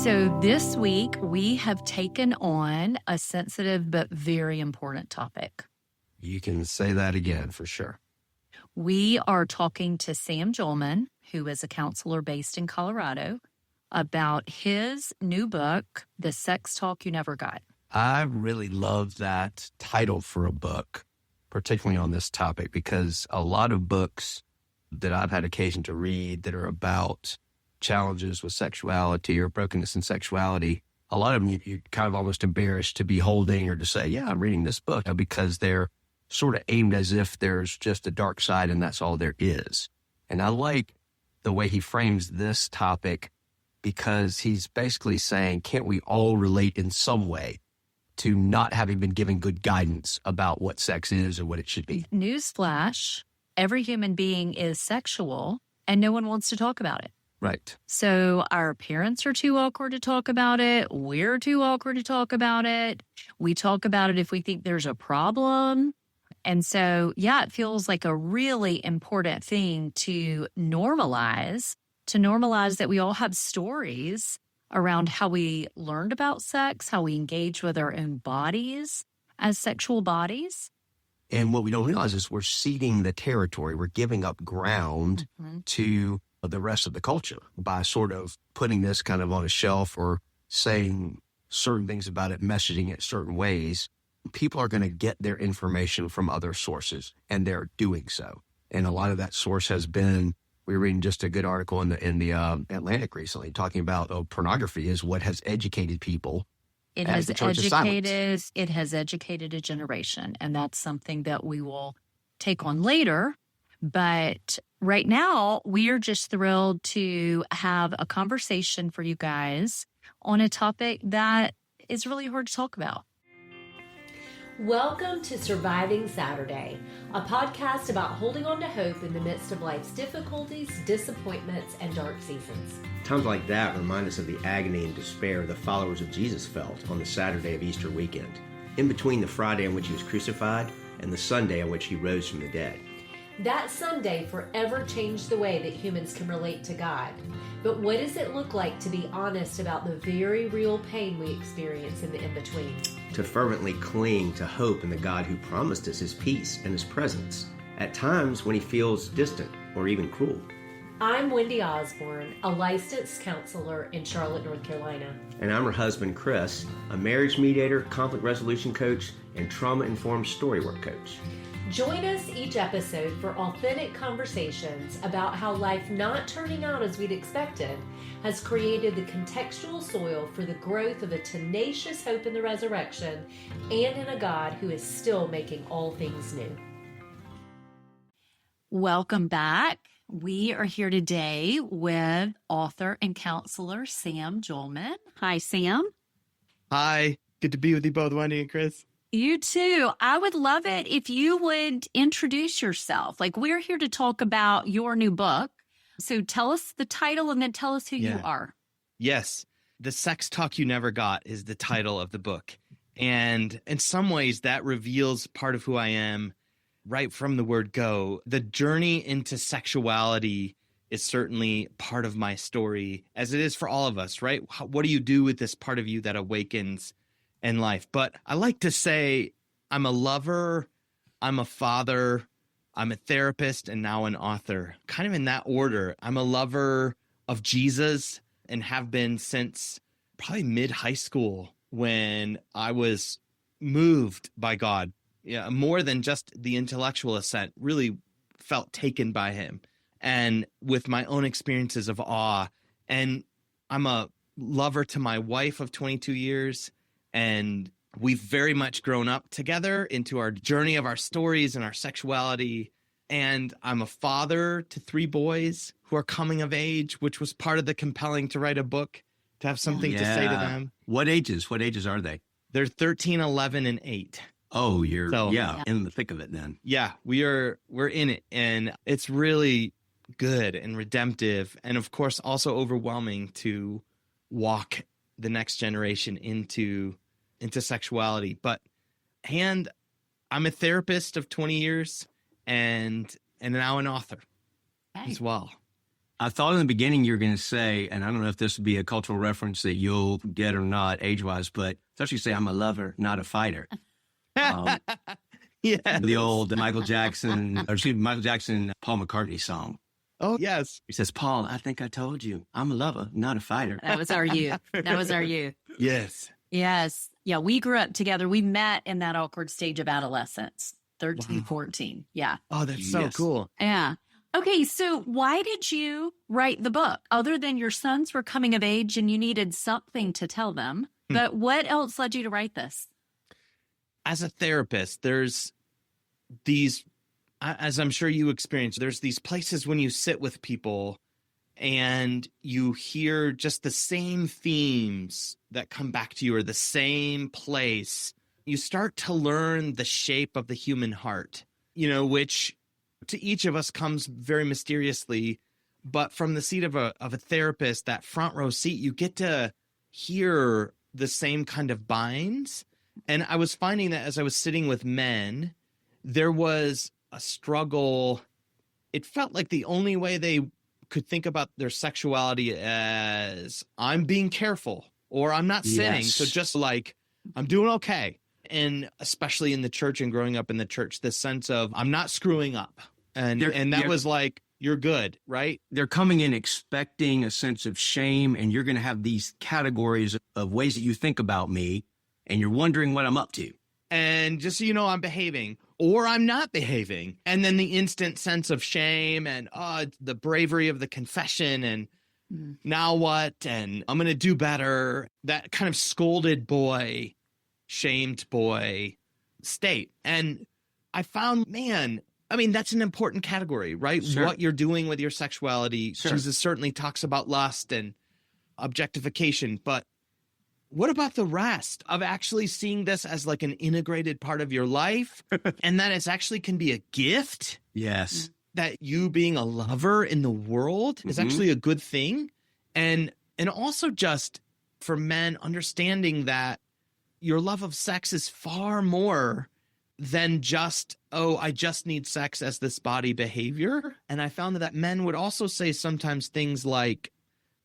So this week, we have taken on a sensitive but very important topic. You can say that again for sure. We are talking to Sam Jolman, who is a counselor based in Colorado, about his new book, The Sex Talk You Never Got. I really love that title for a book, particularly on this topic, because a lot of books that I've had occasion to read that are about challenges with sexuality or brokenness in sexuality, a lot of them you're kind of almost embarrassed to be holding or to say, yeah, I'm reading this book, because they're sort of aimed as if there's just a dark side and that's all there is. And I like the way he frames this topic, because he's basically saying, can't we all relate in some way to not having been given good guidance about what sex is or what it should be? Newsflash, every human being is sexual and no one wants to talk about it. Right. So our parents are too awkward to talk about it. We're too awkward to talk about it. We talk about it if we think there's a problem. And so, yeah, it feels like a really important thing to normalize that we all have stories around how we learned about sex, how we engage with our own bodies as sexual bodies. And what we don't realize is we're ceding the territory. We're giving up ground to the rest of the culture by sort of putting this kind of on a shelf or saying certain things about it, messaging it certain ways. People are going to get their information from other sources, and they're doing so. And a lot of that source has been, we were reading just a good article in the Atlantic recently talking about pornography is what has educated people. It has educated a generation, and that's something that we will take on later. But right now, we are just thrilled to have a conversation for you guys on a topic that is really hard to talk about. Welcome to Surviving Saturday, a podcast about holding on to hope in the midst of life's difficulties, disappointments, and dark seasons. Times like that remind us of the agony and despair the followers of Jesus felt on the Saturday of Easter weekend, in between the Friday on which he was crucified and the Sunday on which he rose from the dead. That Sunday forever changed the way that humans can relate to God. But what does it look like to be honest about the very real pain we experience in the in-between? To fervently cling to hope in the God who promised us his peace and his presence, at times when he feels distant or even cruel. I'm Wendy Osborne, a licensed counselor in Charlotte, North Carolina. And I'm her husband, Chris, a marriage mediator, conflict resolution coach, and trauma-informed storywork coach. Join us each episode for authentic conversations about how life not turning out as we'd expected has created the contextual soil for the growth of a tenacious hope in the resurrection and in a God who is still making all things new. Welcome back. We are here today with author and counselor Sam Jolman. Hi, Sam. Hi. Good to be with you both, Wendy and Chris. You too. I would love it if you would introduce yourself. Like, we're here to talk about your new book. So tell us the title and then tell us who you are. Yes. The Sex Talk You Never Got is the title of the book. And in some ways that reveals part of who I am right from the word go. The journey into sexuality is certainly part of my story, as it is for all of us, right? What do you do with this part of you that awakens in life? But I like to say I'm a lover, I'm a father, I'm a therapist, and now an author. Kind of in that order. I'm a lover of Jesus and have been since probably mid-high school when I was moved by God. Yeah, more than just the intellectual assent, really felt taken by him and with my own experiences of awe. And I'm a lover to my wife of 22 years. And we've very much grown up together into our journey of our stories and our sexuality. And I'm a father to 3 boys who are coming of age, which was part of the compelling to write a book, to have something to say to them. What ages? What ages are they? They're 13, 11, and 8. Oh, you're in the thick of it then. Yeah, we're in it. And it's really good and redemptive. And of course, also overwhelming to walk the next generation into sexuality. And I'm a therapist of 20 years and now an author as well. I thought in the beginning you were going to say, and I don't know if this would be a cultural reference that you'll get or not age-wise, but especially say I'm a lover, not a fighter. Yeah. The old Michael Jackson, Paul McCartney song. Oh, yes. He says, Paul, I think I told you, I'm a lover, not a fighter. That was our youth. That was our youth. Yes. Yes. Yeah, we grew up together. We met in that awkward stage of adolescence, 13, 14. Yeah. Oh, that's so cool. Yeah. Okay, so why did you write the book? Other than your sons were coming of age and you needed something to tell them, but what else led you to write this? As a therapist, there's these, as I'm sure you experience, there's these places when you sit with people and you hear just the same themes that come back to you, or the same place. You start to learn the shape of the human heart, which to each of us comes very mysteriously, but from the seat of a therapist, that front row seat, you get to hear the same kind of binds. And I was finding that as I was sitting with men, there was a struggle. It felt like the only way they could think about their sexuality as I'm being careful or I'm not sinning. Yes. So just like I'm doing okay. And especially in the church and growing up in the church, this sense of I'm not screwing up. And that was like, you're good, right? They're coming in expecting a sense of shame, and you're going to have these categories of ways that you think about me, and you're wondering what I'm up to. And just so you know, I'm behaving or I'm not behaving. And then the instant sense of shame and the bravery of the confession and now what? And I'm going to do better. That kind of scolded boy, shamed boy state. And I found, that's an important category, right? Sure. What you're doing with your sexuality. Sure. Jesus certainly talks about lust and objectification, but what about the rest of actually seeing this as like an integrated part of your life and that it actually can be a gift? Yes. That you being a lover in the world is actually a good thing. And also just for men understanding that your love of sex is far more than just, I just need sex as this body behavior. And I found that men would also say sometimes things like,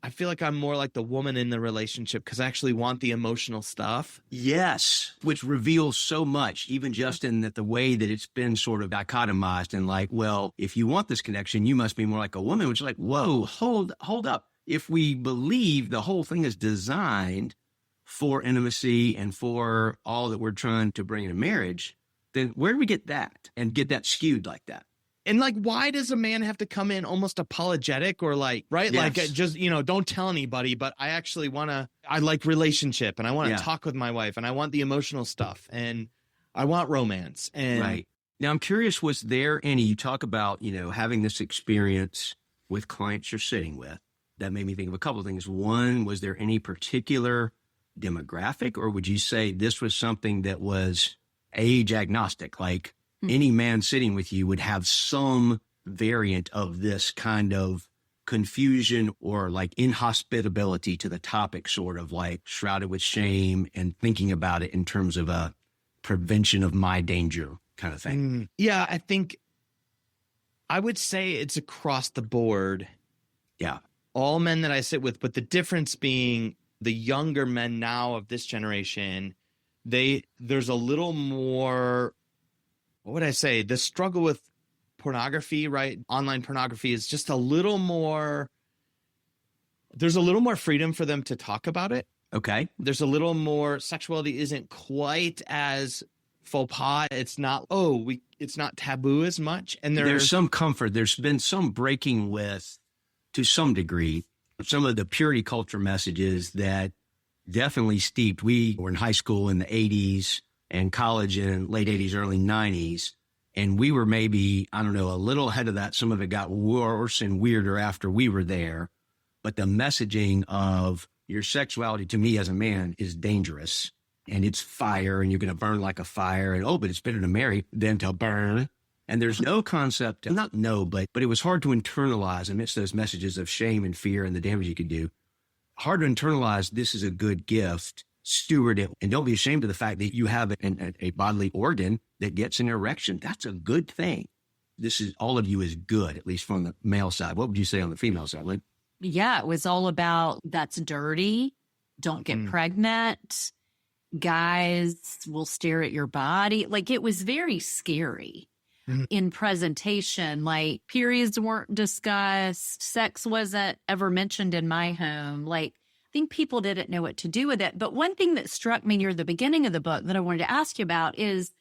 I feel like I'm more like the woman in the relationship because I actually want the emotional stuff. Yes, which reveals so much, even just in the way that it's been sort of dichotomized and like, well, if you want this connection, you must be more like a woman, which is like, whoa, hold up. If we believe the whole thing is designed for intimacy and for all that we're trying to bring in a marriage, then where do we get that and get that skewed like that? And like, why does a man have to come in almost apologetic or like, right? Yes. Like just, don't tell anybody, but I actually I like relationship and I want to talk with my wife and I want the emotional stuff and I want romance. And right. Now I'm curious, was there any, you talk about, having this experience with clients you're sitting with, that made me think of a couple of things. One, was there any particular demographic, or would you say this was something that was age agnostic? Like, any man sitting with you would have some variant of this kind of confusion or like inhospitability to the topic, sort of like shrouded with shame and thinking about it in terms of a prevention of my danger kind of thing. Yeah, I think I would say it's across the board. Yeah. All men that I sit with, but the difference being the younger men now of this generation, there's a little more, what would I say? The struggle with pornography, right? Online pornography is just a little more, there's a little more freedom for them to talk about it. Okay. There's a little more, sexuality isn't quite as faux pas. It's not, it's not taboo as much. And there's some comfort. There's been some breaking with, to some degree, some of the purity culture messages that definitely steeped. We were in high school in the 80s and college in late 80s, early 90s. And we were maybe, a little ahead of that. Some of it got worse and weirder after we were there. But the messaging of your sexuality to me as a man is dangerous and it's fire and you're going to burn like a fire. And, but it's better to marry than to burn. And there's no concept, but it was hard to internalize amidst those messages of shame and fear and the damage you could do. Hard to internalize this is a good gift. Steward it, and don't be ashamed of the fact that you have a bodily organ that gets an erection. That's a good thing. this is all of you is good, at least from the male side. What would you say on the female side, Lynn? Yeah, it was all about that's dirty. Don't get pregnant. Guys will stare at your body. Like, it was very scary in presentation. Like, periods weren't discussed. Sex wasn't ever mentioned in my home. Like, I think people didn't know what to do with it. But one thing that struck me near the beginning of the book that I wanted to ask you about is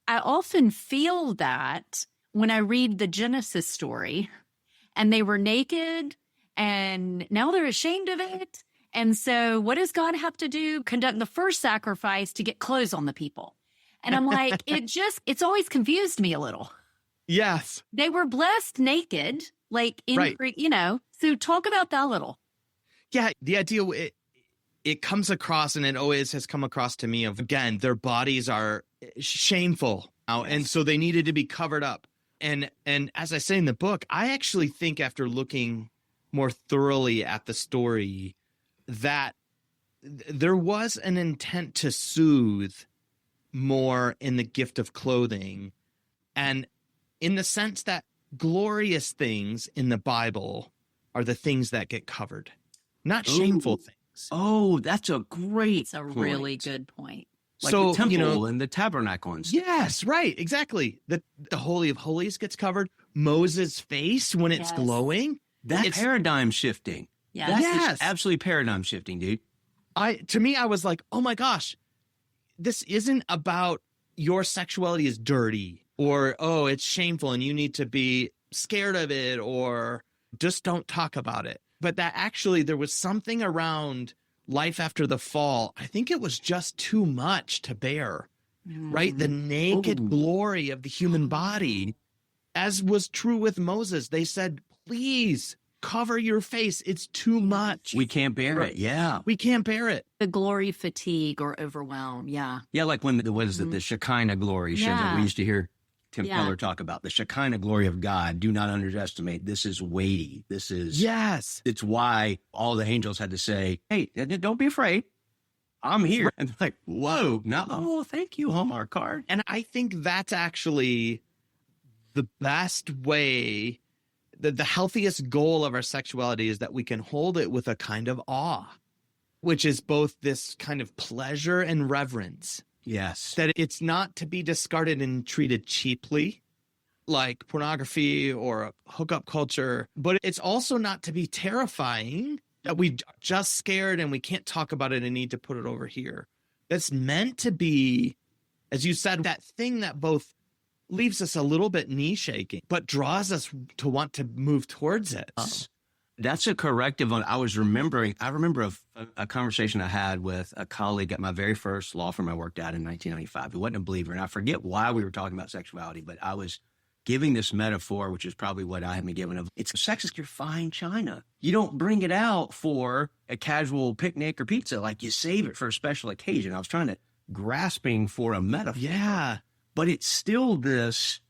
I often feel that when I read the Genesis story and they were naked and now they're ashamed of it. And so what does God have to do? Conduct the first sacrifice to get clothes on the people. And I'm like, it's always confused me a little. Yes. They were blessed naked, like, so talk about that a little. Yeah. The idea, it comes across, and it always has come across to me of, again, their bodies are shameful now. And so they needed to be covered up. And as I say in the book, I actually think after looking more thoroughly at the story that there was an intent to soothe more in the gift of clothing, and in the sense that glorious things in the Bible are the things that get covered, not shameful things. Oh, that's a great It's a really good point. Like So, the temple and the tabernacle and stuff. Yes, right, exactly. The Holy of Holies gets covered. Moses' face when it's glowing. That's paradigm shifting. Yeah. That is absolutely paradigm shifting, dude. To me, I was like, oh my gosh, this isn't about your sexuality is dirty or, oh, it's shameful and you need to be scared of it or just don't talk about it. But that actually there was something around life after the fall. I think it was just too much to bear, right? The naked glory of the human body, as was true with Moses. They said, please cover your face. It's too much. We can't bear it. Yeah. We can't bear it. The glory fatigue or overwhelm. Yeah. Yeah, like when the Shekinah glory shows up. We used to hear Tim Keller talk about the Shekinah glory of God. Do not underestimate. This is weighty. This is It's why all the angels had to say, hey, don't be afraid. I'm here. And they're like, whoa, no, oh, thank you, Hallmark card. And I think that's actually the best way. The healthiest goal of our sexuality is that we can hold it with a kind of awe, which is both this kind of pleasure and reverence. Yes. That it's not to be discarded and treated cheaply like pornography or hookup culture, but it's also not to be terrifying that we just scared and we can't talk about it and need to put it over here. That's meant to be, as you said, that thing that both leaves us a little bit knee shaking, but draws us to want to move towards it. That's a corrective on. I remember a conversation I had with a colleague at my very first law firm I worked at in 1995. He wasn't a believer, and I forget why we were talking about sexuality, but I was giving this metaphor, which is probably what I had been given of. It's sex is your fine china. You don't bring it out for a casual picnic or pizza. Like, you save it for a special occasion. I was trying to grasping for a metaphor. Yeah. But it's still this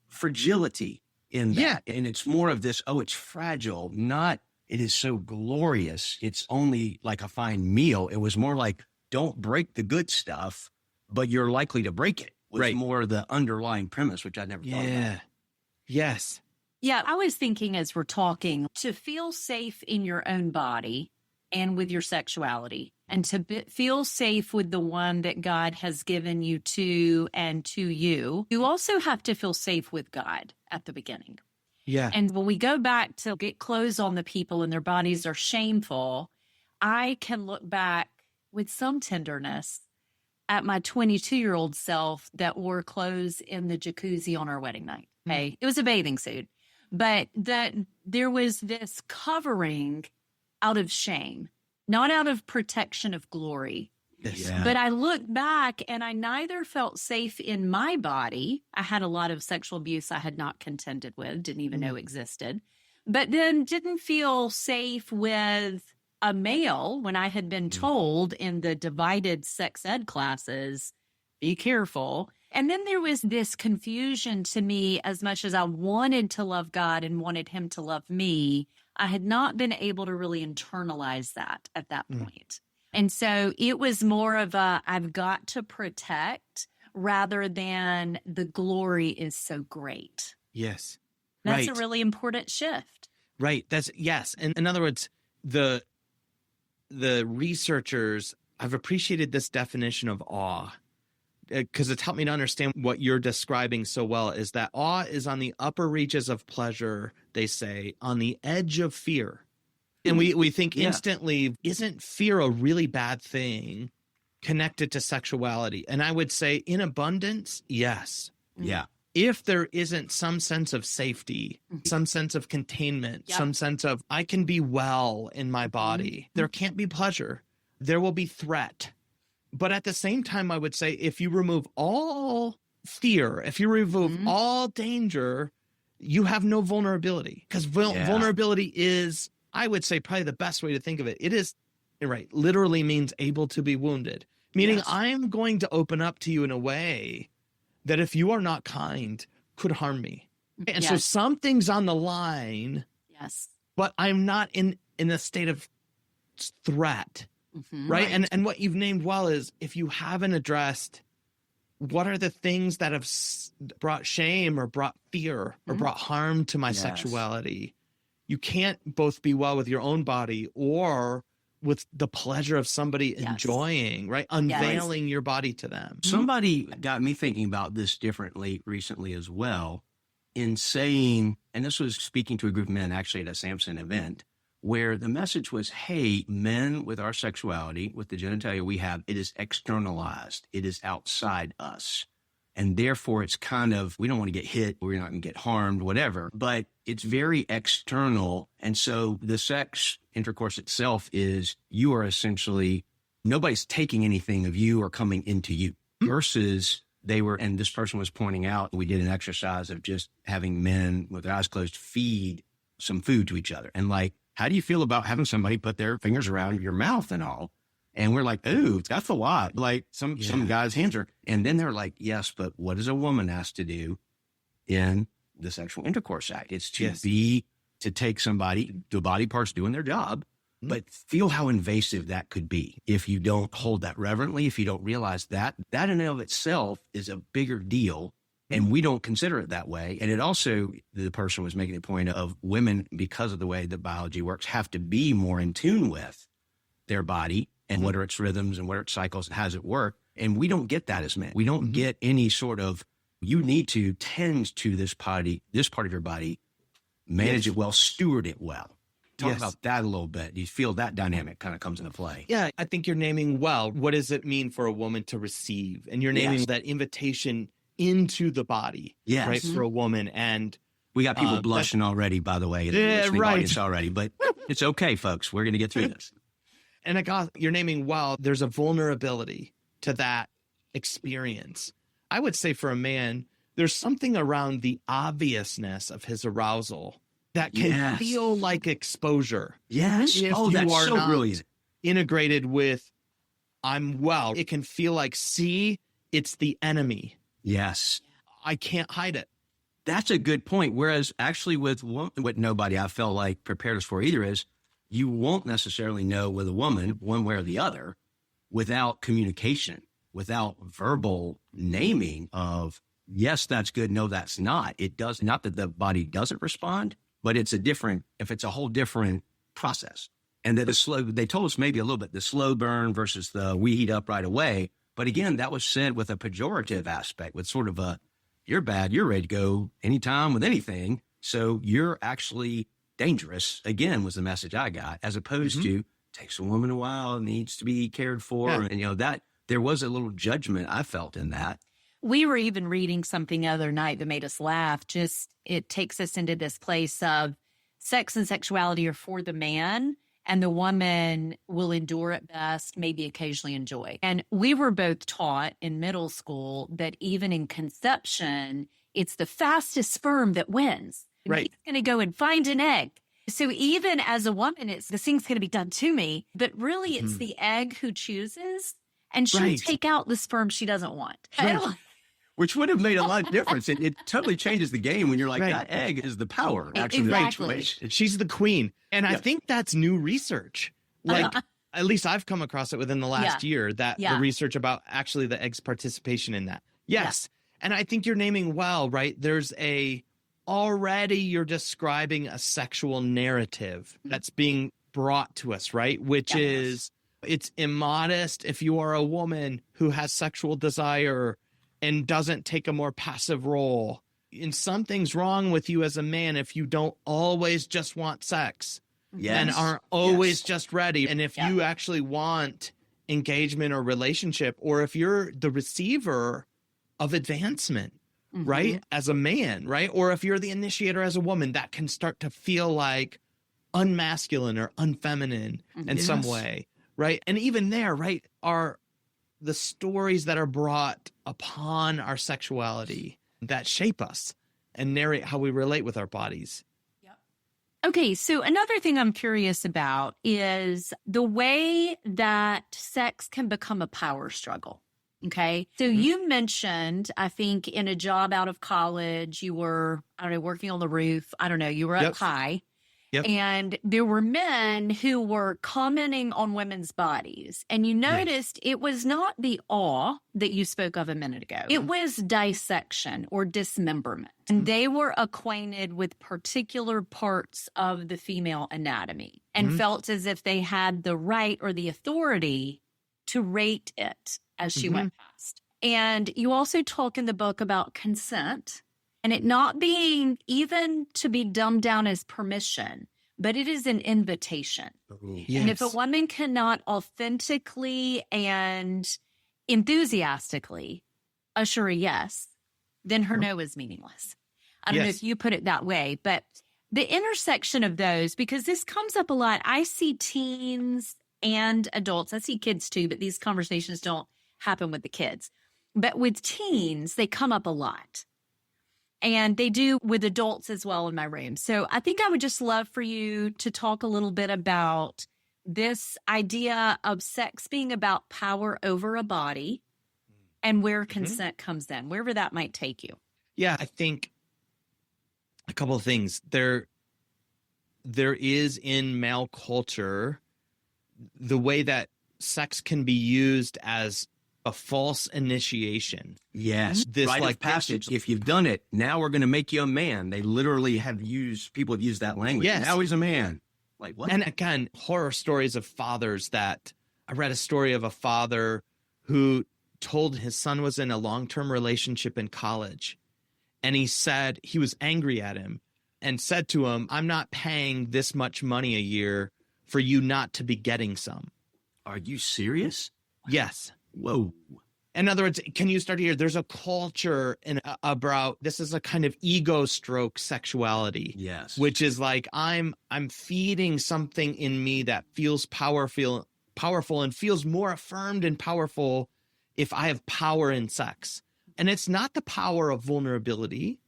fragility in that. Yeah. And it's more of this, it's fragile, not it is so glorious. It's only like a fine meal. It was more like, don't break the good stuff, but you're likely to break it. Was more the underlying premise, which I never thought about. Yes. Yeah, I was thinking as we're talking, to feel safe in your own body and with your sexuality, and to feel safe with the one that God has given you to and to you, you also have to feel safe with God at the beginning. Yeah. And when we go back to get clothes on the people and their bodies are shameful, I can look back with some tenderness at my 22-year-old self that wore clothes in the jacuzzi on our wedding night. Okay. It was a bathing suit, but that there was this covering out of shame, not out of protection of glory. Yeah. But I look back and I neither felt safe in my body. I had a lot of sexual abuse I had not contended with, didn't even know existed, but then didn't feel safe with a male when I had been told in the divided sex ed classes, be careful. And then there was this confusion to me. As much as I wanted to love God and wanted him to love me, I had not been able to really internalize that at that point. And so it was more of I've got to protect rather than the glory is so great. Yes. That's right. a really important shift. Right. That's yes. And in other words, the researchers, I've appreciated this definition of awe because it's helped me to understand what you're describing so well, is that awe is on the upper reaches of pleasure, they say, on the edge of fear. And we think instantly, isn't fear a really bad thing connected to sexuality? And I would say in abundance, yes. Yeah. If there isn't some sense of safety, some sense of containment, some sense of I can be well in my body, there can't be pleasure. There will be threat. But at the same time, I would say if you remove all fear, if you remove all danger, you have no vulnerability. Because vulnerability is, I would say, probably the best way to think of it. It is, right, literally means able to be wounded. Meaning I'm going to open up to you in a way that if you are not kind, could harm me. And so something's on the line, but I'm not in a state of threat, right? And what you've named well is if you haven't addressed what are the things that have brought shame or brought fear or brought harm to my sexuality, you can't both be well with your own body or with the pleasure of somebody enjoying, right? Unveiling your body to them. Somebody got me thinking about this differently recently as well, in saying, and this was speaking to a group of men actually at a Samson event, where the message was, hey, men with our sexuality, with the genitalia we have, it is externalized. It is outside us. And therefore, it's kind of, we don't want to get hit, we're not going to get harmed, whatever, but it's very external. And so the sex intercourse itself is, you are essentially, nobody's taking anything of you or coming into you, versus they were, and this person was pointing out, we did an exercise of just having men with their eyes closed feed some food to each other. And like, how do you feel about having somebody put their fingers around your mouth and all? And we're like, ooh, that's a lot. Like some guys' hands are, and then they're like, yes, but what does a woman asked to do in the Sexual Intercourse Act? It's to take somebody, the body parts doing their job, but feel how invasive that could be if you don't hold that reverently, if you don't realize that in and of itself is a bigger deal. And we don't consider it that way. And it also, the person was making the point of women, because of the way that biology works, have to be more in tune with their body and what are its rhythms and what are its cycles and how does it work. And we don't get that as men. We don't get any sort of, you need to tend to this part of your body, manage it well, steward it well. Talk about that a little bit. You feel that dynamic kind of comes into play. Yeah, I think you're naming well, what does it mean for a woman to receive? And you're naming that invitation into the body, right, for a woman. And we got people blushing already, by the way, in the listening audience already, but it's okay, folks. We're going to get through this. And I got, you're naming well, there's a vulnerability to that experience. I would say for a man, there's something around the obviousness of his arousal that can feel like exposure. Yes. If that's you are so not brilliant. Integrated with, I'm well. It can feel like, see, it's the enemy. Yes. I can't hide it. That's a good point. Whereas actually with what nobody I felt like prepared us for either is, you won't necessarily know with a woman one way or the other without communication, without verbal naming of, yes, that's good. No, that's not. It does not that the body doesn't respond, but it's a whole different process. And that they told us maybe a little bit, the slow burn versus the we heat up right away. But again, that was said with a pejorative aspect, with sort of a, you're bad, you're ready to go anytime with anything. So you're actually dangerous, again, was the message I got, as opposed to takes a woman a while, needs to be cared for. Yeah. And, that there was a little judgment I felt in that. We were even reading something the other night that made us laugh. Just, it takes us into this place of sex and sexuality are for the man, and the woman will endure at best, maybe occasionally enjoy. And we were both taught in middle school that even in conception, it's the fastest sperm that wins. Right. He's going to go and find an egg. So even as a woman, it's the thing's going to be done to me, but really it's the egg who chooses, and she'll take out the sperm she doesn't want. Right. Which would have made a lot of difference. It totally changes the game when you're like, that egg is the power. Actually, exactly. She's the queen. And I think that's new research. Like, at least I've come across it within the last year, that the research about actually the egg's participation in that. Yes. And I think you're naming well, right? Already you're describing a sexual narrative that's being brought to us, right? Which is, it's immodest if you are a woman who has sexual desire and doesn't take a more passive role. And something's wrong with you as a man if you don't always just want sex and aren't always just ready. And if you actually want engagement or relationship, or if you're the receiver of advancement, right, as a man, right? Or if you're the initiator as a woman, that can start to feel like unmasculine or unfeminine in some way, right? And even there, right, are the stories that are brought upon our sexuality that shape us and narrate how we relate with our bodies. Okay, so another thing I'm curious about is the way that sex can become a power struggle. Okay, so you mentioned, I think, in a job out of college, you were, I don't know, working on the roof. I don't know, you were up high. And there were men who were commenting on women's bodies. And you noticed it was not the awe that you spoke of a minute ago. It was dissection or dismemberment. And they were acquainted with particular parts of the female anatomy and felt as if they had the right or the authority to rate it as she went past. And you also talk in the book about consent. And it not being even to be dumbed down as permission, but it is an invitation. And if a woman cannot authentically and enthusiastically assure a yes, then her no is meaningless. I don't know if you put it that way, but the intersection of those, because this comes up a lot. I see teens and adults. I see kids too, but these conversations don't happen with the kids. But with teens, they come up a lot. And they do with adults as well in my room. So I think I would just love for you to talk a little bit about this idea of sex being about power over a body and where consent comes in, wherever that might take you. Yeah, I think a couple of things. There is in male culture the way that sex can be used as a false initiation. Yes. This rite of passage. If you've done it, now we're going to make you a man. They literally people have used that language. Yes. Now he's a man. Like what? And again, horror stories of fathers that I read a story of a father who told his son was in a long-term relationship in college. And he said he was angry at him and said to him, I'm not paying this much money a year for you not to be getting some. Are you serious? Yes. Whoa. In other words, can you start here? There's a culture about this is a kind of ego stroke sexuality. Yes. Which is like I'm feeding something in me that feels powerful and feels more affirmed and powerful if I have power in sex. And it's not the power of vulnerability.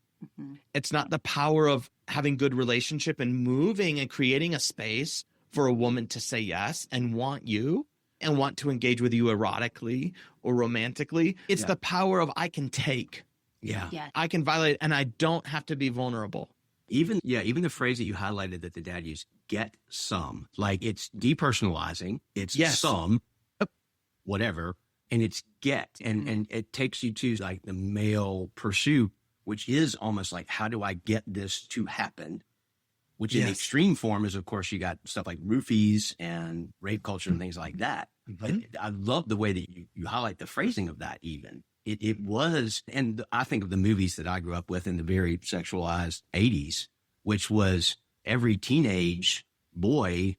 It's not the power of having good relationship and moving and creating a space for a woman to say yes and want you and want to engage with you erotically or romantically. It's the power of I can take. Yeah. I can violate and I don't have to be vulnerable. Even the phrase that you highlighted that the dad used, get some. Like it's depersonalizing. It's some, whatever. And it's get. And it takes you to like the male pursuit, which is almost like, how do I get this to happen? Which in the extreme form is, of course, you got stuff like roofies and rape culture and things like that. But I love the way that you highlight the phrasing of that even. It was, and I think of the movies that I grew up with in the very sexualized 80s, which was every teenage boy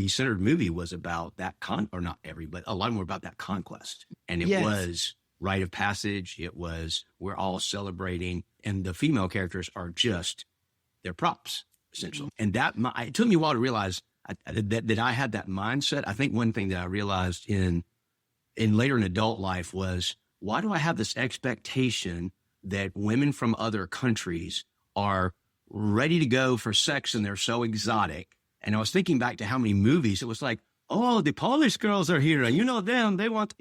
centered movie was about that or not every, but a lot more about that conquest. And it was rite of passage. It was, we're all celebrating, and the female characters are just, they're props. Essentially. And it took me a while to realize that I had that mindset. I think one thing that I realized in later in adult life was, why do I have this expectation that women from other countries are ready to go for sex and they're so exotic? And I was thinking back to how many movies it was like, oh, the Polish girls are here and you know them, there was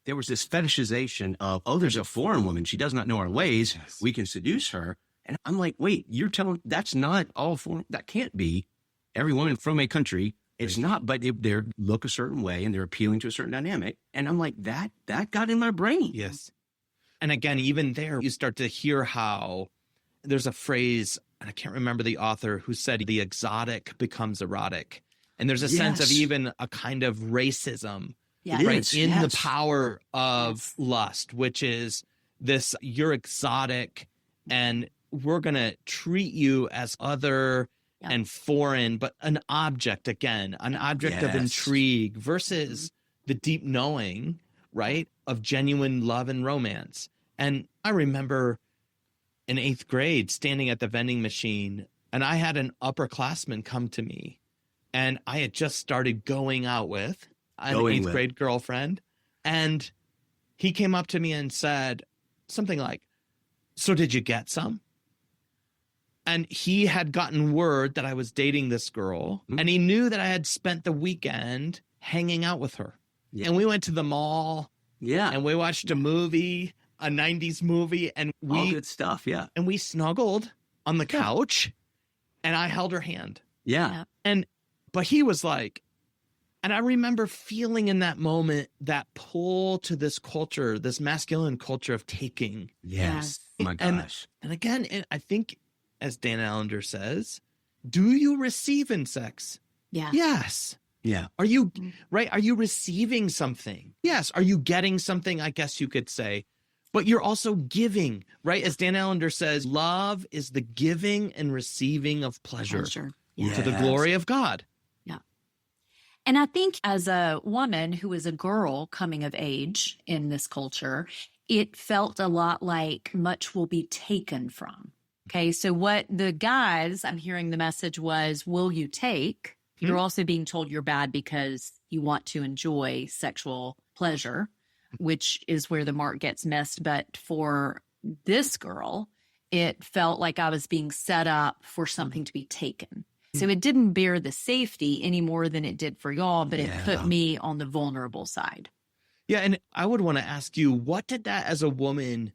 this fetishization of, oh, there's a foreign woman. She does not know our ways. We can seduce her. And I'm like, wait, you're telling that's not all foreign. That can't be every woman from a country. It's not, but they look a certain way and they're appealing to a certain dynamic. And I'm like, that got in my brain. Yes. And again, even there, you start to hear how there's a phrase, and I can't remember the author, who said the exotic becomes erotic. And there's a sense of even a kind of racism, right, in the power of lust, which is this, you're exotic and we're going to treat you as other and foreign, but an object, again, an object of intrigue versus the deep knowing, right, of genuine love and romance. And I remember in 8th grade standing at the vending machine, and I had an upperclassman come to me, and I had just started going out with an 8th grade girlfriend. And he came up to me and said something like, "So did you get some?" And he had gotten word that I was dating this girl, and he knew that I had spent the weekend hanging out with her. And we went to the mall. And we watched a movie, a 90s movie, and all good stuff. And we snuggled on the couch, and I held her hand. But he was like, and I remember feeling in that moment that pull to this culture, this masculine culture of taking. Oh my gosh. And again, I think, as Dan Allender says, do you receive in sex? Yes. Are you right? Are you receiving something? Yes. Are you getting something? I guess you could say, but you're also giving, right? As Dan Allender says, love is the giving and receiving of pleasure. To the glory of God. And I think as a woman who is a girl coming of age in this culture, it felt a lot like much will be taken from. Okay, so what the guys, I'm hearing the message was, will you take? You're also being told you're bad because you want to enjoy sexual pleasure, which is where the mark gets missed. But for this girl, it felt like I was being set up for something to be taken. So it didn't bear the safety any more than it did for y'all, but it put me on the vulnerable side. Yeah, and I would want to ask you, what did that, as a woman,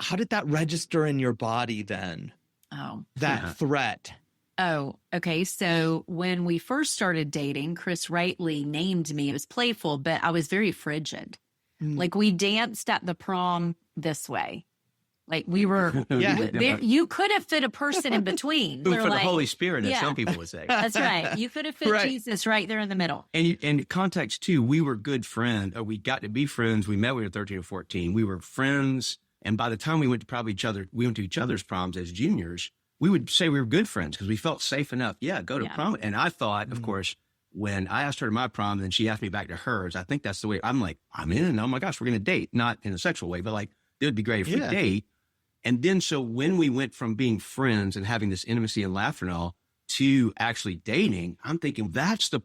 how did that register in your body then? That threat. Oh, okay. So when we first started dating, Chris rightly named me. It was playful, but I was very frigid. Like we danced at the prom this way. Like we were, you could have fit a person in between. For the Holy Spirit, as some people would say. That's right. You could have fit Jesus right there in the middle. And context too, we were good friends. We got to be friends. We met when we were 13 or 14. We were friends. And by the time we went to each other's proms as juniors, we would say we were good friends because we felt safe enough. Go to prom. And I thought, of course, when I asked her to my prom, and then she asked me back to hers, I think that's the way I'm like, I'm in. Oh my gosh, we're going to date. Not in a sexual way, but like, it would be great if we date. And then, so when we went from being friends and having this intimacy and laughter and all to actually dating, I'm thinking that's the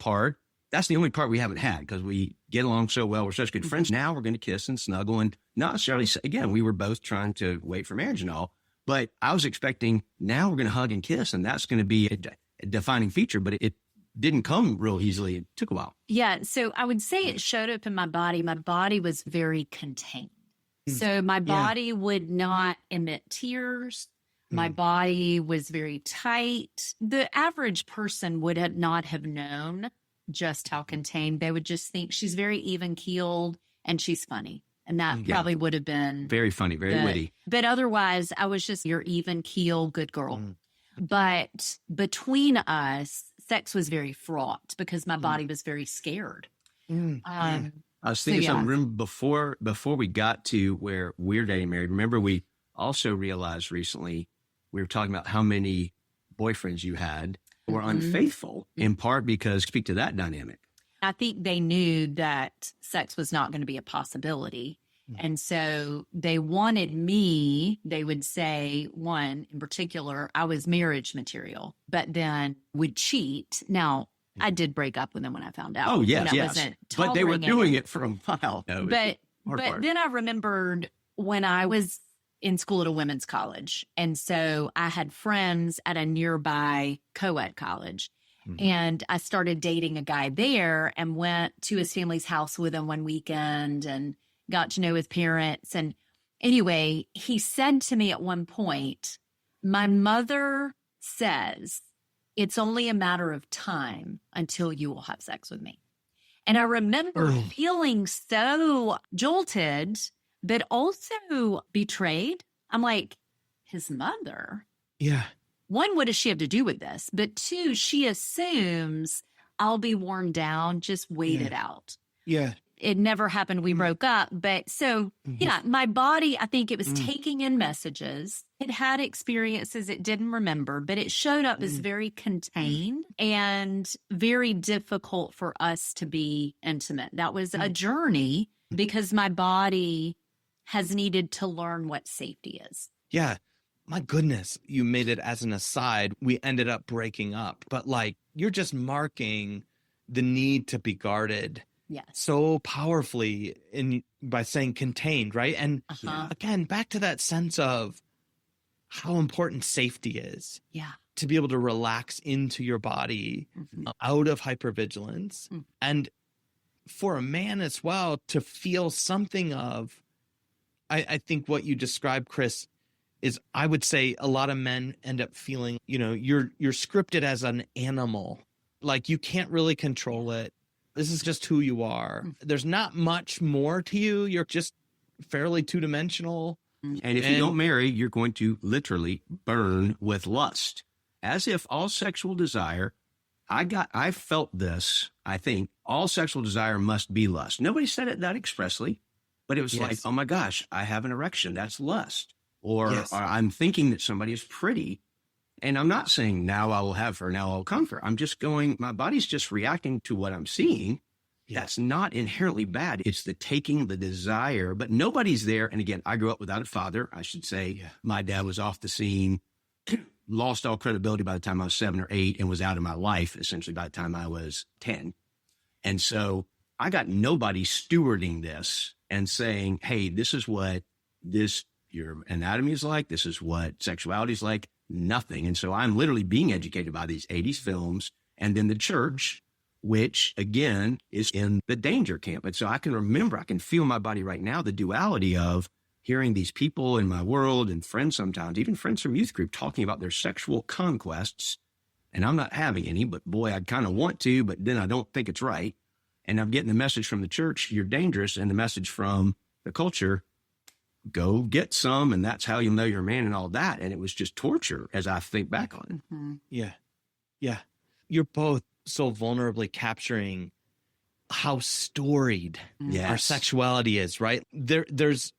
only part we haven't had because we get along so well. We're such good friends. Now we're going to kiss and snuggle and not necessarily, again, we were both trying to wait for marriage and all, but I was expecting now we're going to hug and kiss and that's going to be a defining feature, but it didn't come real easily. It took a while. Yeah. So I would say it showed up in my body. My body was very contained. So my body would not emit tears. My body was very tight. The average person would not have known just how contained. They would just think she's very even keeled and she's funny. And that probably would have been very funny, very witty. But otherwise, I was just your even keel, good girl. But between us, sex was very fraught because my body was very scared. I was thinking something before we got to where we're dating married. Remember, we also realized recently, we were talking about how many boyfriends you had were unfaithful, in part because, speak to that dynamic. I think they knew that sex was not going to be a possibility. And so they wanted me, they would say, one in particular, I was marriage material, but then would cheat. Now, I did break up with them when I found out. Oh, yes, but they were doing it for a while. But then I remembered when I was in school at a women's college. And so I had friends at a nearby co-ed college. And I started dating a guy there and went to his family's house with him one weekend and got to know his parents. And anyway, he said to me at one point, my mother says, it's only a matter of time until you will have sex with me. And I remember feeling so jolted but also betrayed. I'm like, his mother? Yeah. One, what does she have to do with this? But two, she assumes I'll be worn down. Just wait it out. Yeah. It never happened. We broke up. But so, yeah, my body, I think it was taking in messages. It had experiences it didn't remember, but it showed up as very contained and very difficult for us to be intimate. That was a journey because my body has needed to learn what safety is. Yeah. My goodness, you made it as an aside. We ended up breaking up, but like you're just marking the need to be guarded. Yes. So powerfully by saying contained, right? And again, back to that sense of how important safety is. Yeah. To be able to relax into your body out of hypervigilance. And for a man as well to feel something of, I think what you described, Chris, is I would say a lot of men end up feeling, you're scripted as an animal. Like you can't really control it. This is just who you are. There's not much more to you. You're just fairly two-dimensional. And if you don't marry, you're going to literally burn with lust. As if all sexual desire, I felt this, I think, all sexual desire must be lust. Nobody said it that expressly, but it was like, oh my gosh, I have an erection. That's lust. Or I'm thinking that somebody is pretty. And I'm not saying now I will have her, now I'll come for her. I'm just going, my body's just reacting to what I'm seeing. That's not inherently bad. It's the taking the desire, but nobody's there. And again, I grew up without a father. I should say my dad was off the scene, lost all credibility by the time I was 7 or 8 and was out of my life essentially by the time I was 10. And so I got nobody stewarding this and saying, hey, this is what your anatomy is like. This is what sexuality is like. Nothing. And so I'm literally being educated by these 80s films and then the church, which again is in the danger camp. And so I can feel my body right now, the duality of hearing these people in my world and friends sometimes, even friends from youth group talking about their sexual conquests. And I'm not having any, but boy, I'd kind of want to, but then I don't think it's right. And I'm getting the message from the church, you're dangerous. And the message from the culture, go get some, and that's how you'll know you're a man and all that. And it was just torture as I think back on it. Yeah. Yeah. You're both so vulnerably capturing how storied our sexuality is, right? There's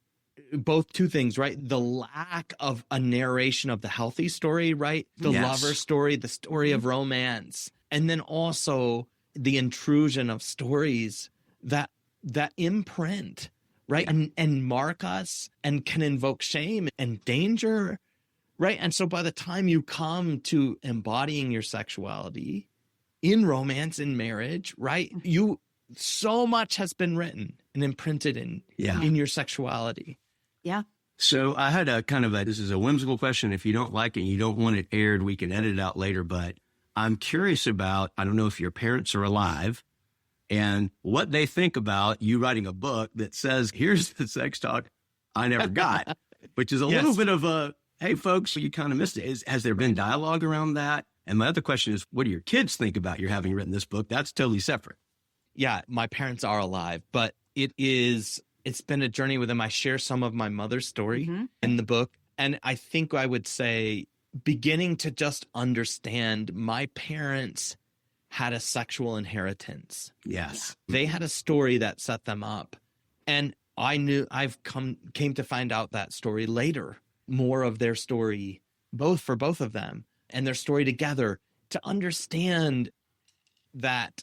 both two things, right? The lack of a narration of the healthy story, right? The lover story, the story of romance. And then also the intrusion of stories that imprint, right? And mark us and can invoke shame and danger, right? And so by the time you come to embodying your sexuality in romance, in marriage, right? So much has been written and imprinted in your sexuality. Yeah. So I had this is a whimsical question. If you don't like it, you don't want it aired, we can edit it out later. But I'm curious about, I don't know if your parents are alive, and what they think about you writing a book that says, here's the sex talk I never got, which is a little bit of a, hey, folks, you kind of missed it. Has there been dialogue around that? And my other question is, what do your kids think about your having written this book? That's totally separate. Yeah, my parents are alive, but it's been a journey with them. I share some of my mother's story in the book. And I think I would say beginning to just understand my parents had a sexual inheritance. Yes. They had a story that set them up. And came to find out that story later, more of their story, for both of them and their story together, to understand that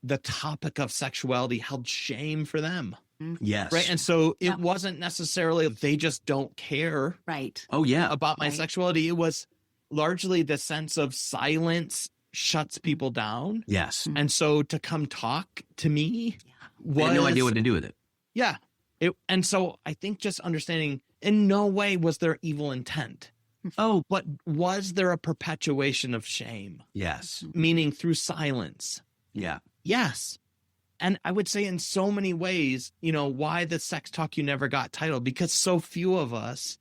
the topic of sexuality held shame for them. Yes. Right. And so it wasn't necessarily they just don't care. Right. Oh, yeah. About my sexuality. It was largely the sense of silence shuts people down. Yes. And so to come talk to me I had no idea what to do with it. Yeah. And so I think just understanding in no way was there evil intent. Oh, but was there a perpetuation of shame? Yes. Meaning through silence. Yeah. Yes. And I would say in so many ways, why the Sex Talk You Never Got title, because so few of us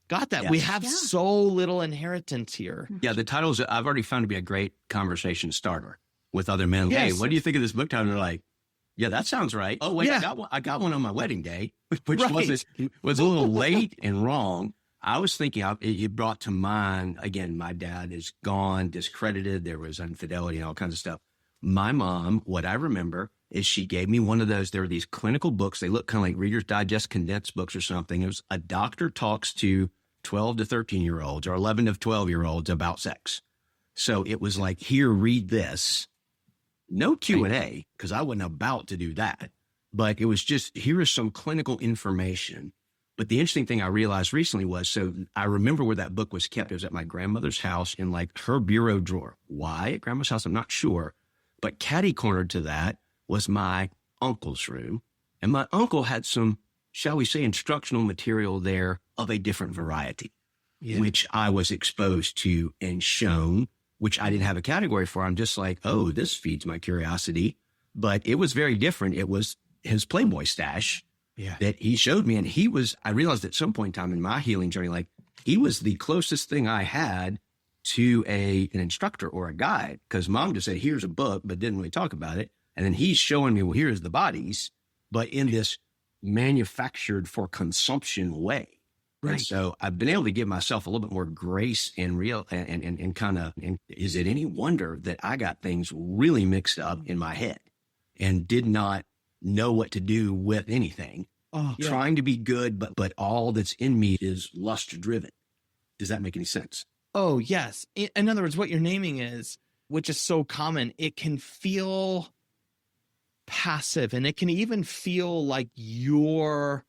got that. Yes. We have so little inheritance here. Yeah, the titles I've already found to be a great conversation starter with other men. Yes. Hey, what do you think of this book title? And they're like, Yeah, that sounds right. Oh, wait, Yeah. I got one on my wedding day, which Right. was a little late and wrong. I was thinking, it brought to mind, again, my dad is gone, discredited. There was infidelity and all kinds of stuff. My mom, what I remember is she gave me one of those. There were these clinical books. They look kind of like Reader's Digest condensed books or something. It was a doctor talks to 12 to 13-year-olds or 11 to 12-year-olds about sex. So it was like, here, read this. No Q&A, because I wasn't about to do that. But it was just, here is some clinical information. But the interesting thing I realized recently was, so I remember where that book was kept. It was at my grandmother's house in like her bureau drawer. Why at grandma's house? I'm not sure. But catty-cornered to that was my uncle's room. And my uncle had some, shall we say, instructional material there of a different variety, which I was exposed to and shown, which I didn't have a category for. I'm just like, oh, this feeds my curiosity. But it was very different. It was his Playboy stash that he showed me. And I realized at some point in time in my healing journey, like he was the closest thing I had to an instructor or a guide, because mom just said, here's a book, but didn't really talk about it. And then he's showing me, well, here's the bodies, but in this manufactured for consumption way. Right. And so I've been able to give myself a little bit more grace and real and kind of, and is it any wonder that I got things really mixed up in my head and did not know what to do with anything, trying to be good, but all that's in me is lust driven. Does that make any sense? Oh, yes. In other words, what you're naming is, which is so common, it can feel passive and it can even feel like you're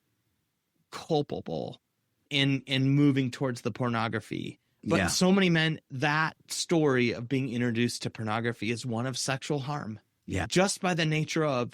culpable in moving towards the pornography. But so many men, that story of being introduced to pornography is one of sexual harm. Yeah. Just by the nature of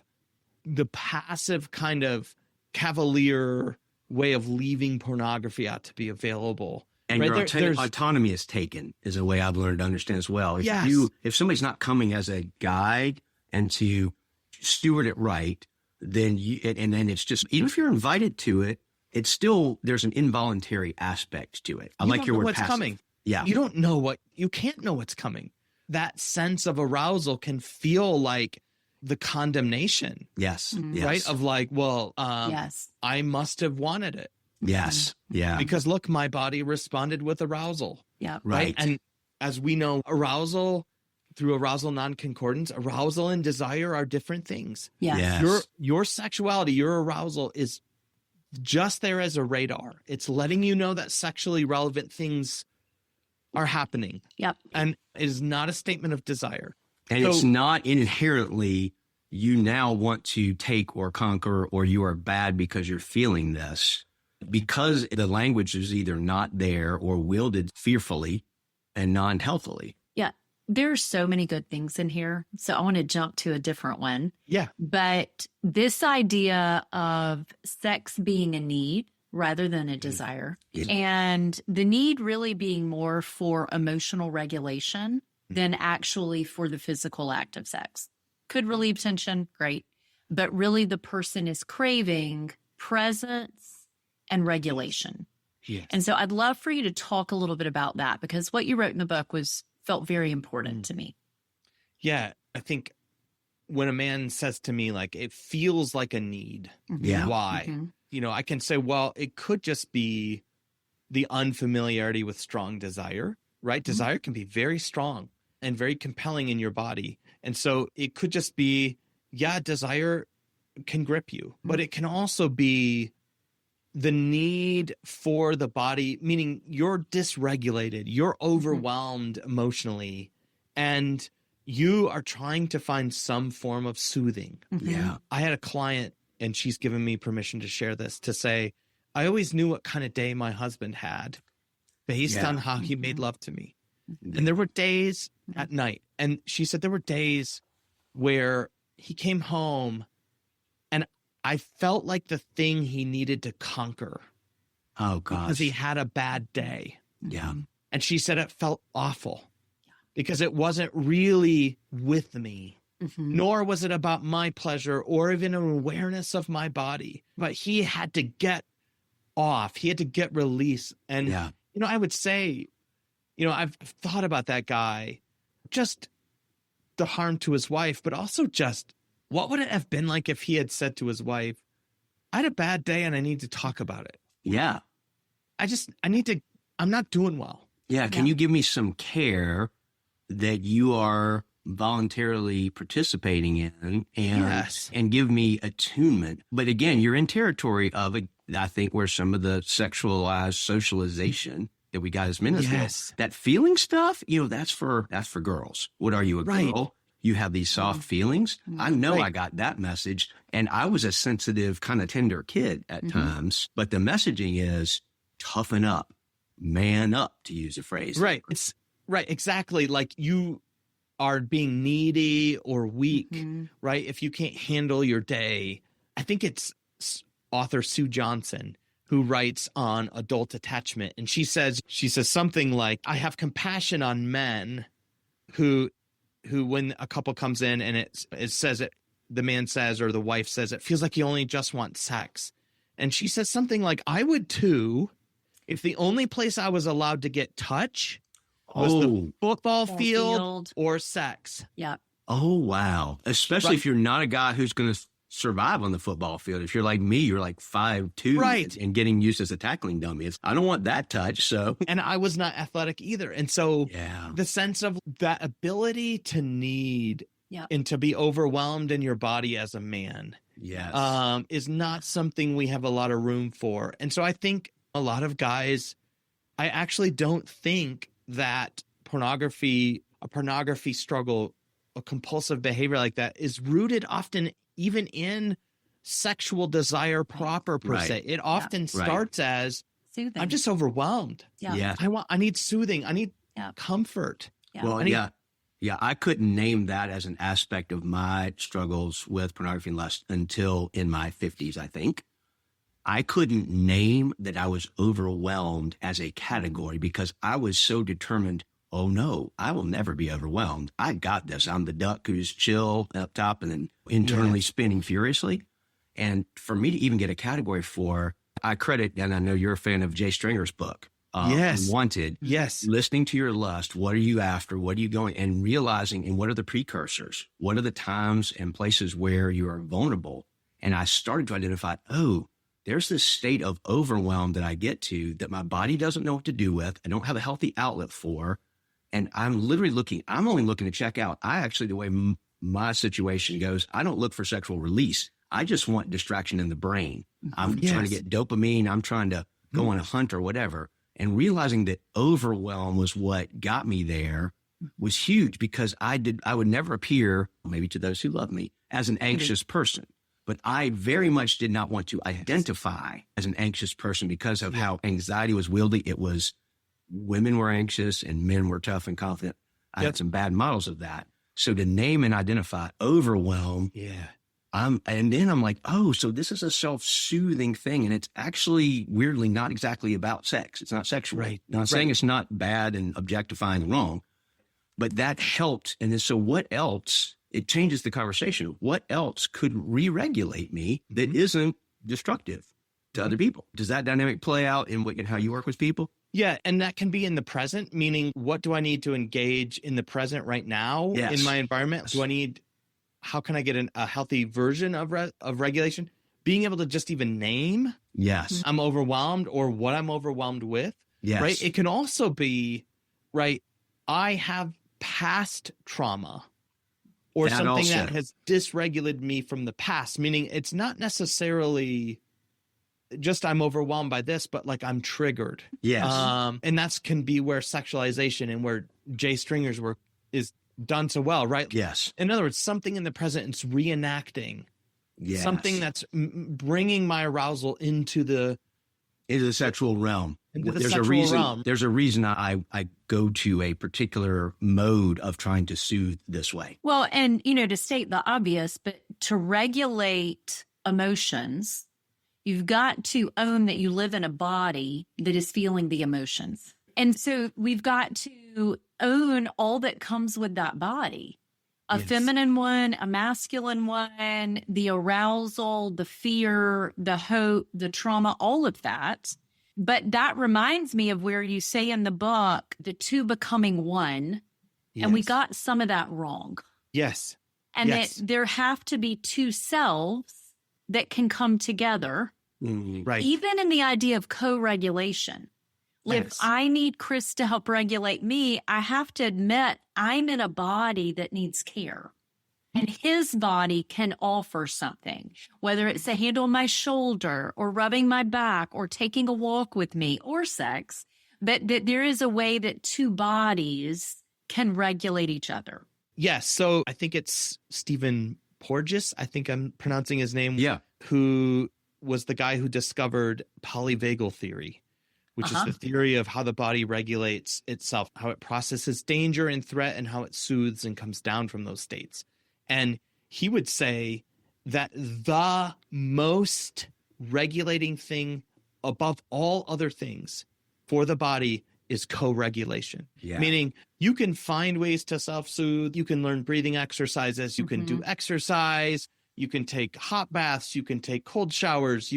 the passive kind of cavalier way of leaving pornography out to be available. And right? your autonomy is taken is a way I've learned to understand as well. If somebody's not coming as a guide and to steward it right, then then it's just, even if you're invited to it, it's still, there's an involuntary aspect to it. I like your word passive. Coming. Yeah. You can't know what's coming. That sense of arousal can feel like the condemnation. Yes. Mm-hmm. Yes. Right. Of like, well, I must have wanted it. Yes. Yeah. Because look, my body responded with arousal. Yeah. Right. And as we know, arousal through arousal non-concordance, arousal and desire are different things. Yeah. Yes. Your sexuality, your arousal is just there as a radar. It's letting you know that sexually relevant things are happening. Yep. And it is not a statement of desire. And it's not inherently you now want to take or conquer or you are bad because you're feeling this, because the language is either not there or wielded fearfully and non-healthily. Yeah. There are so many good things in here. So I want to jump to a different one. Yeah. But this idea of sex being a need rather than a desire, and the need really being more for emotional regulation than actually for the physical act of sex. Could relieve tension, great. But really the person is craving presence and regulation. Yes. And so I'd love for you to talk a little bit about that, because what you wrote in the book felt very important to me. Yeah. I think when a man says to me, like, it feels like a need. Yeah. Why? Mm-hmm. I can say, well, it could just be the unfamiliarity with strong desire, right? Mm-hmm. Desire can be very strong and very compelling in your body. And so it could just be, desire can grip you, but it can also be the need for the body, meaning you're dysregulated, you're overwhelmed emotionally, and you are trying to find some form of soothing. Mm-hmm. Yeah. I had a client, and she's given me permission to share this, to say, I always knew what kind of day my husband had based on how he made love to me. And there were days at night, and she said there were days where he came home and I felt like the thing he needed to conquer. Oh, gosh. Because he had a bad day. Yeah. And she said it felt awful because it wasn't really with me, nor was it about my pleasure or even an awareness of my body. But he had to get off. He had to get release. And, I would say, I've thought about that guy, just the harm to his wife, but also just what would it have been like if he had said to his wife, I had a bad day and I need to talk about it. Yeah. I'm not doing well. Yeah. Can you give me some care that you are voluntarily participating in and give me attunement? But again, you're in territory of, I think, where some of the sexualized socialization that we got as men, that feeling stuff, that's for girls. What are you, a girl? You have these soft feelings. I know I got that message, and I was a sensitive, kind of tender kid at times. But the messaging is toughen up, man up, to use a phrase. Right. It's right. Exactly. Like you are being needy or weak, right? If you can't handle your day. I think it's author Sue Johnson who writes on adult attachment. And she says something like, I have compassion on men who when a couple comes in and it says it, the man says, or the wife says, it feels like you only just want sex. And she says something like, I would too, if the only place I was allowed to get touch was the football field or sex. Yeah. Oh, wow. Especially if you're not a guy who's going to survive on the football field. If you're like me, you're like 5'2", and getting used as a tackling dummy. I don't want that touch. So, and I was not athletic either. And so the sense of that ability to need and to be overwhelmed in your body as a man is not something we have a lot of room for. And so I think a lot of guys, I actually don't think that a pornography struggle, a compulsive behavior like that is rooted often even in sexual desire proper per se. It often starts as soothing. I'm just overwhelmed. I need soothing. I need comfort. Well, I couldn't name that as an aspect of my struggles with pornography and lust until in my 50s, I think. I couldn't name that I was overwhelmed as a category because I was so determined, oh no, I will never be overwhelmed. I got this. I'm the duck who's chill up top and then internally spinning furiously. And for me to even get a category for, I credit, and I know you're a fan of Jay Stringer's book, Wanted. Yes. Listening to your lust. What are you after? What are you going? And realizing, and what are the precursors? What are the times and places where you are vulnerable? And I started to identify, there's this state of overwhelm that I get to that my body doesn't know what to do with. I don't have a healthy outlet for. And I'm literally I'm only looking to check out. The way my situation goes, I don't look for sexual release. I just want distraction in the brain. I'm trying to get dopamine. I'm trying to go on a hunt or whatever. And realizing that overwhelm was what got me there was huge because I would never appear, maybe to those who love me, as an anxious person. But I very much did not want to identify as an anxious person because of how anxiety was wielded. It was women were anxious and men were tough and confident. I had some bad models of that. So to name and identify overwhelm, and then I'm like, so this is a self-soothing thing. And it's actually weirdly not exactly about sex. It's not sexual. Right. Not saying it's not bad and objectifying and wrong, but that helped. And then, so what else? It changes the conversation. What else could re-regulate me that isn't destructive to other people? Does that dynamic play out in how you work with people? Yeah, and that can be in the present, meaning what do I need to engage in the present right now in my environment? How can I get a healthy version of regulation? Being able to just even name, I'm overwhelmed or what I'm overwhelmed with, right? It can also be, right, I have past trauma or that something that has dysregulated me from the past, meaning it's not necessarily just I'm overwhelmed by this, but like I'm triggered. Yes. And that's can be where sexualization and where Jay Stringer's work is done so well, right? Yes. In other words, something in the present, it's reenacting something that's bringing my arousal into the sexual realm. There's a reason I go to a particular mode of trying to soothe this way. Well, and, to state the obvious, but to regulate emotions, you've got to own that you live in a body that is feeling the emotions. And so we've got to own all that comes with that body. A feminine one, a masculine one, the arousal, the fear, the hope, the trauma, all of that. But that reminds me of where you say in the book, the two becoming one. And we got some of that wrong. Yes. and Yes. that there have to be two selves that can come together, Right. even in the idea of co-regulation. If Yes. I need Chris to help regulate me, I have to admit I'm in a body that needs care. And his body can offer something, whether it's a hand on my shoulder or rubbing my back or taking a walk with me or sex, but that there is a way that two bodies can regulate each other. Yes. So I think it's Stephen Porges, I think I'm pronouncing his name, Yeah. who was the guy who discovered polyvagal theory, which is the theory of how the body regulates itself, how it processes danger and threat, and how it soothes and comes down from those states. And he would say that the most regulating thing above all other things for the body is co-regulation. Yeah. Meaning you can find ways to self-soothe, you can learn breathing exercises, you can do exercise, you can take hot baths, you can take cold showers,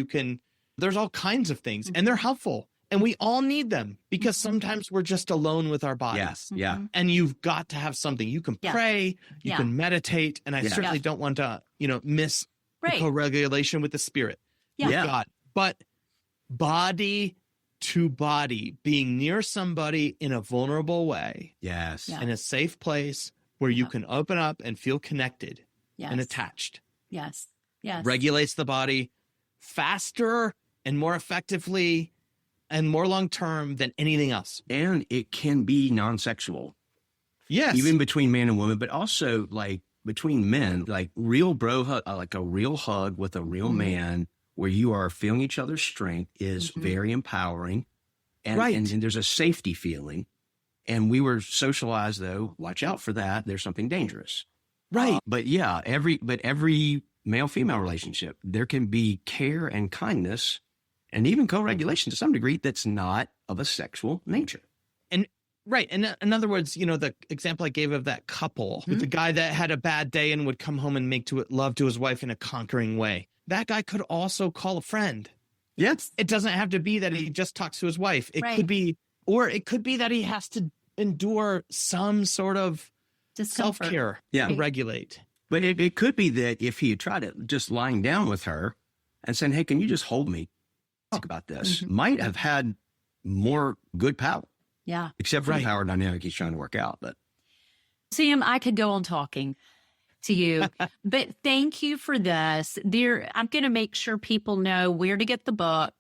there's all kinds of things, and they're helpful. And we all need them because sometimes we're just alone with our bodies. Yes. Yeah. And you've got to have something. You can pray, you can meditate, and I certainly don't want to, miss the co-regulation with the spirit. With God. But body to body, being near somebody in a vulnerable way, Yes. in a safe place where you can open up and feel connected and attached, Yes. regulates the body faster and more effectively and more long-term than anything else. And it can be non-sexual. Yes. Even between man and woman, but also like between men, like real bro hug, like a real hug with a real man where you are feeling each other's strength is very empowering. And, and there's a safety feeling. And we were socialized though, watch out for that. There's something dangerous. Right. But yeah, every male-female relationship, there can be care and kindness and even co-regulation to some degree that's not of a sexual nature. And in other words, the example I gave of that couple with the guy that had a bad day and would come home and make love to his wife in a conquering way. That guy could also call a friend. Yes. It doesn't have to be that he just talks to his wife. It could be, or it could be that he has to endure some sort of self-care to regulate. But it could be that if he had tried it, just lying down with her and saying, hey, can you just hold me? Talk about this, might have had more good power. Yeah. Except for the power dynamic he's trying to work out. But Sam, I could go on talking to you, but thank you for this. I'm going to make sure people know where to get the book.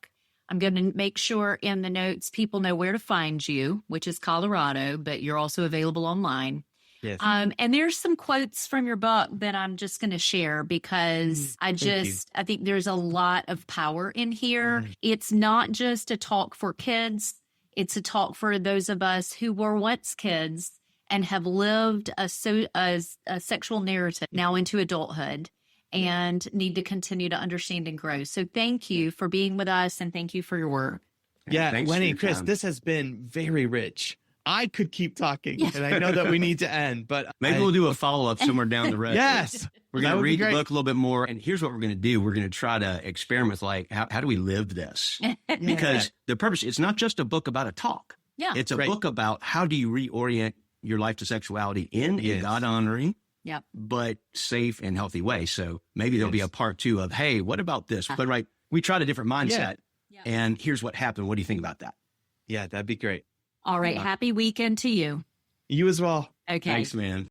I'm going to make sure in the notes people know where to find you, which is Colorado, but you're also available online. Yes. And there's some quotes from your book that I'm just going to share because I think there's a lot of power in here. It's not just a talk for kids. It's a talk for those of us who were once kids and have lived a sexual narrative now into adulthood and need to continue to understand and grow. So thank you for being with us and thank you for your work. Yeah, thanks for Wendy, your Chris, time. this has been very rich. I could keep talking, and I know that we need to end, but maybe we'll do a follow-up somewhere down the road. Yes. We're going to read the book a little bit more. And here's what we're going to do. We're going to try to experiment with how do we live this? Because the purpose, it's not just a book about a talk. Yeah. It's a book about how do you reorient your life to sexuality in a God-honoring, but safe and healthy way. So maybe there'll be a part 2 of, hey, what about this? But we tried a different mindset and here's what happened. What do you think about that? Yeah, that'd be great. All right. Happy weekend to you. You as well. Okay. Thanks, man.